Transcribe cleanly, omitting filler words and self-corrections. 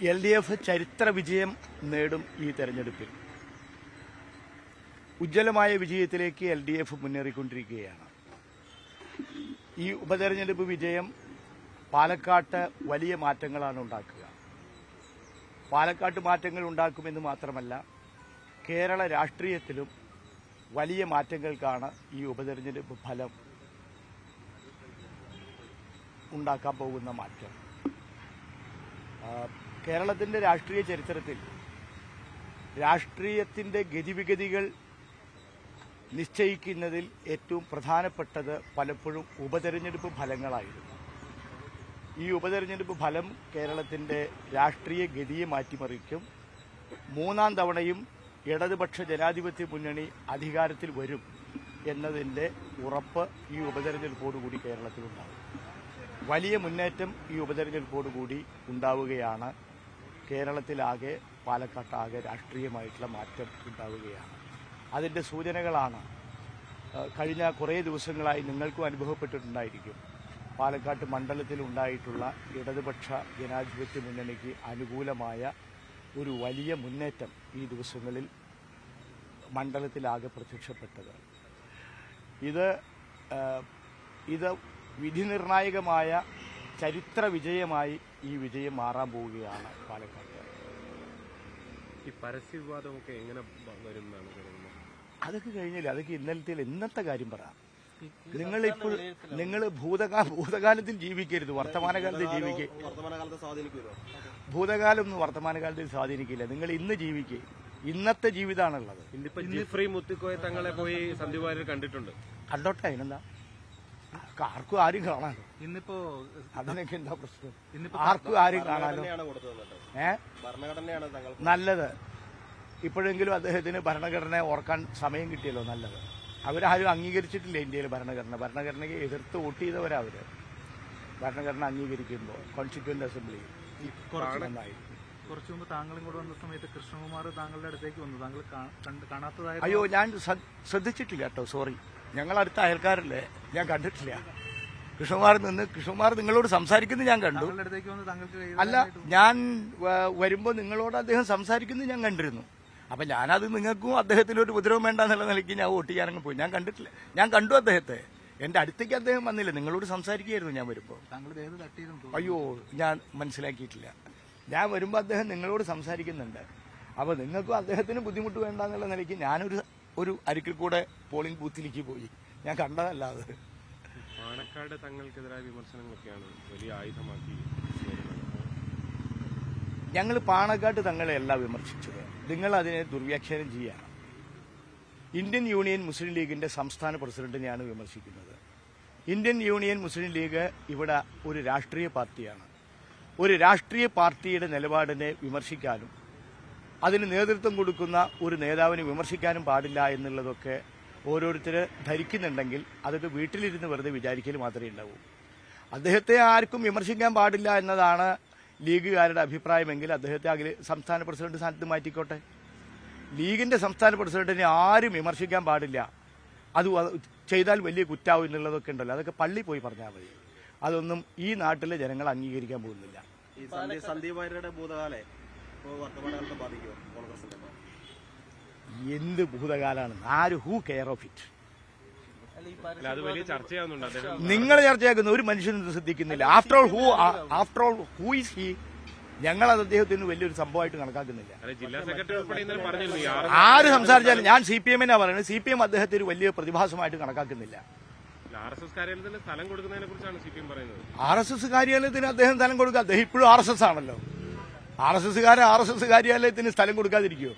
LDF ചരിത്ര വിജയം നേടും ഈ തെരഞ്ഞെടുപ്പിൽ. ഉജ്ജ്വലമായ വിജയത്തിലേക്ക് LDF മുന്നേറിക്കൊണ്ടിരിക്കുകയാണ്. ഈ ഉപതെരഞ്ഞെടുപ്പ് വിജയം പാലക്കാട്ട് വലിയ മാറ്റങ്ങളാണ് ഉണ്ടാക്കുക. പാലക്കാട്ട് മാറ്റങ്ങൾ ഉണ്ടാക്കുമെന്ന് മാത്രമല്ല, കേരള രാഷ്ട്രീയത്തിലും വലിയ മാറ്റങ്ങൾക്കാണ് ഈ ഉപതെരഞ്ഞെടുപ്പ് ഫലം ഉണ്ടാക്കാൻ പോകുന്ന മാറ്റം. കേരളത്തിന്റെ രാഷ്ട്രീയ ചരിത്രത്തിൽ രാഷ്ട്രീയത്തിന്റെ ഗതിവിഗതികൾ നിശ്ചയിക്കുന്നതിൽ ഏറ്റവും പ്രധാനപ്പെട്ടത് പലപ്പോഴും ഉപതെരഞ്ഞെടുപ്പ് ഫലങ്ങളായിരുന്നു. ഈ ഉപതെരഞ്ഞെടുപ്പ് ഫലം കേരളത്തിന്റെ രാഷ്ട്രീയ ഗതിയെ മാറ്റിമറിക്കും. മൂന്നാം തവണയും ഇടതുപക്ഷ ജനാധിപത്യ മുന്നണി അധികാരത്തിൽ വരും എന്നതിന്റെ ഉറപ്പ് ഈ ഉപതെരഞ്ഞെടുപ്പോടുകൂടി കേരളത്തിലുണ്ടാകും. വലിയ മുന്നേറ്റം ഈ ഉപതെരഞ്ഞെടുപ്പോടുകൂടി ഉണ്ടാവുകയാണ്. കേരളത്തിലാകെ പാലക്കാട്ടാകെ രാഷ്ട്രീയമായിട്ടുള്ള മാറ്റം ഉണ്ടാവുകയാണ്. അതിന്റെ സൂചനകളാണ് കഴിഞ്ഞ കുറേ ദിവസങ്ങളായി നിങ്ങൾക്കും അനുഭവപ്പെട്ടിട്ടുണ്ടായിരിക്കും. പാലക്കാട്ട് മണ്ഡലത്തിൽ ഉണ്ടായിട്ടുള്ള ഇടതുപക്ഷ ജനാധിപത്യ മുന്നണിക്ക് അനുകൂലമായ ഒരു വലിയ മുന്നേറ്റം ഈ ദിവസങ്ങളിൽ മണ്ഡലത്തിലാകെ പ്രത്യക്ഷപ്പെട്ടത്. ഇത് വിധിനിർണായകമായ ചരിത്ര വിജയമായി ഈ വിജയം മാറാൻ പോവുകയാണ് പാലക്കാട്. ഈ പരസ്യ വിവാദമൊക്കെ എങ്ങനെ വരും? അതൊക്കെ കഴിഞ്ഞില്ല. അതൊക്കെ ഇന്നത്തെ കാര്യം പറ. നിങ്ങൾ ഭൂതകാലത്തിൽ ജീവിക്കരുത്, വർത്തമാനകാലത്ത് ജീവിക്കുക. ഭൂതകാലം ഒന്നും വർത്തമാനകാലത്തിൽ സ്വാധീനിക്കില്ല. നിങ്ങൾ ഇന്ന് ജീവിക്കുക. ഇന്നത്തെ ജീവിതമാണുള്ളത്. ഇന്നിപ്പോ ജിഫ്രി മുത്തുക്കോയ തങ്ങളെ പോയി സന്ദീപ് വാര്യർ കണ്ടിട്ടുണ്ട്. കണ്ടോട്ടെ, അതിനെന്താ? ആർക്കും ആരും കാണാനോ? ഇന്നിപ്പോ അതിനൊക്കെ എന്താ പ്രശ്നം? ആർക്കും ആരും കാണാനോ? നല്ലത്. ഇപ്പോഴെങ്കിലും അദ്ദേഹത്തിന് ഭരണഘടനയെ ഓർക്കാൻ സമയം കിട്ടിയല്ലോ. നല്ലത്. അവരാരും അംഗീകരിച്ചിട്ടില്ല ഇന്ത്യയിലെ ഭരണഘടനയെ എതിർത്ത് വോട്ട് ചെയ്തവരാ അവര്. ഭരണഘടന അംഗീകരിക്കുമ്പോൾ കോൺസ്റ്റിറ്റ്യൂന്റ് അസംബ്ലി നന്നായി. കുറച്ചു മുമ്പ് താങ്കളും കൂടെ വന്ന സമയത്ത് കൃഷ്ണകുമാർ താങ്കളുടെ അടുത്തേക്ക് വന്നു. താങ്കൾ കാണാത്തതായി. അയ്യോ, ഞാൻ ശ്രദ്ധിച്ചിട്ടില്ല കേട്ടോ, സോറി. ഞങ്ങൾ അടുത്ത അയൽക്കാരല്ലേ, ഞാൻ കണ്ടിട്ടില്ല. കൃഷ്ണകുമാർ നിങ്ങളോട് സംസാരിക്കുന്നത് ഞാൻ കണ്ടു. അല്ല, ഞാൻ വരുമ്പോൾ നിങ്ങളോട് അദ്ദേഹം സംസാരിക്കുന്നത് ഞാൻ കണ്ടിരുന്നു. അപ്പൊ ഞാനത് നിങ്ങൾക്കും അദ്ദേഹത്തിനൊരു ഉപദ്രവം വേണ്ടെന്നുള്ള നിലയ്ക്ക് ഞാൻ വോട്ട് ചെയ്യാനങ്ങ് പോയി. ഞാൻ കണ്ടിട്ടില്ല. ഞാൻ കണ്ടു അദ്ദേഹത്തെ. എന്റെ അടുത്തേക്ക് അദ്ദേഹം വന്നില്ല. നിങ്ങളോട് സംസാരിക്കുകയായിരുന്നു ഞാൻ വരുമ്പോൾ. അയ്യോ, ഞാൻ മനസ്സിലാക്കിയിട്ടില്ല. ഞാൻ വരുമ്പോൾ അദ്ദേഹം നിങ്ങളോട് സംസാരിക്കുന്നുണ്ട്. അപ്പൊ നിങ്ങൾക്കും അദ്ദേഹത്തിന് ബുദ്ധിമുട്ട് വേണ്ടെന്നുള്ള നിലയ്ക്ക് ഞാനൊരു അരിക്കിൽ കൂടെ പോളിംഗ് ബൂത്തിലേക്ക് പോയി. ഞാൻ കണ്ടതല്ലാതെ. പാണക്കാട് തങ്ങൾക്കെതിരായ വിമർശനങ്ങളൊക്കെയാണ് വലിയ ആയുധമാക്കി. ഞങ്ങൾ പാണക്കാട് തങ്ങളെയല്ല വിമർശിച്ചത്. നിങ്ങൾ അതിനെ ദുർവ്യാഖ്യാനം ചെയ്യുകയാണ്. ഇന്ത്യൻ യൂണിയൻ മുസ്ലിം ലീഗിന്റെ സംസ്ഥാന പ്രസിഡന്റിനെയാണ് വിമർശിക്കുന്നത്. ഇന്ത്യൻ യൂണിയൻ മുസ്ലിം ലീഗ് ഇവിടെ ഒരു രാഷ്ട്രീയ പാർട്ടിയാണ്. ഒരു രാഷ്ട്രീയ പാർട്ടിയുടെ നിലപാടിനെ വിമർശിക്കാനും അതിന് നേതൃത്വം കൊടുക്കുന്ന ഒരു നേതാവിനെ വിമർശിക്കാനും പാടില്ല എന്നുള്ളതൊക്കെ ഓരോരുത്തർ ധരിക്കുന്നുണ്ടെങ്കിൽ അതൊക്കെ വീട്ടിലിരുന്ന് വെറുതെ വിചാരിക്കൽ മാത്രമേ ഉണ്ടാവൂ. അദ്ദേഹത്തെ ആർക്കും വിമർശിക്കാൻ പാടില്ല എന്നതാണ് ലീഗുകാരുടെ അഭിപ്രായമെങ്കിൽ അദ്ദേഹത്തെ സംസ്ഥാന പ്രസിഡന്റ് സ്ഥാനത്ത് മാറ്റിക്കോട്ടെ. ലീഗിന്റെ സംസ്ഥാന പ്രസിഡന്റിനെ ആരും വിമർശിക്കാൻ പാടില്ല, അത് ചെയ്താൽ വലിയ കുറ്റാവും എന്നുള്ളതൊക്കെ ഉണ്ടല്ലോ. അതൊക്കെ പള്ളി പോയി പറഞ്ഞാൽ മതി. അതൊന്നും ഈ നാട്ടിലെ ജനങ്ങൾ അംഗീകരിക്കാൻ പോകുന്നില്ല. സന്ദീപ് വാര്യരുടെ ഭൂതകാലേ വർത്തമാനകാലത്തെ ബാധിക്കുമോ കോൺഗ്രസിന്റെ? എന്ത് ഭൂതകാലാണ്? Who care of it? നിങ്ങൾ ചർച്ചയാക്കുന്ന ഒരു മനുഷ്യനും ശ്രദ്ധിക്കുന്നില്ല. After all who is he? ഞങ്ങളത് അദ്ദേഹത്തിന് വലിയൊരു സംഭവമായിട്ട് കണക്കാക്കുന്നില്ല. ആര് സംസാരിച്ചാലും ഞാൻ CPM പറയുന്നത്. CPM അദ്ദേഹത്തിന് ഒരു വലിയ പ്രതിഭാസമായിട്ട് കണക്കാക്കുന്നില്ല. RSS കാര്യാലയത്തിന് സ്ഥലം കൊടുക്കുന്നതിനെ കുറിച്ചാണ് CPM പറയുന്നത്. RSS കാര്യാലയത്തിന് അദ്ദേഹം സ്ഥലം കൊടുക്കുക. അദ്ദേഹം ഇപ്പോഴും RSS ആണല്ലോ. RSS കാര്യാലയത്തിന് സ്ഥലം കൊടുക്കാതിരിക്കുമോ?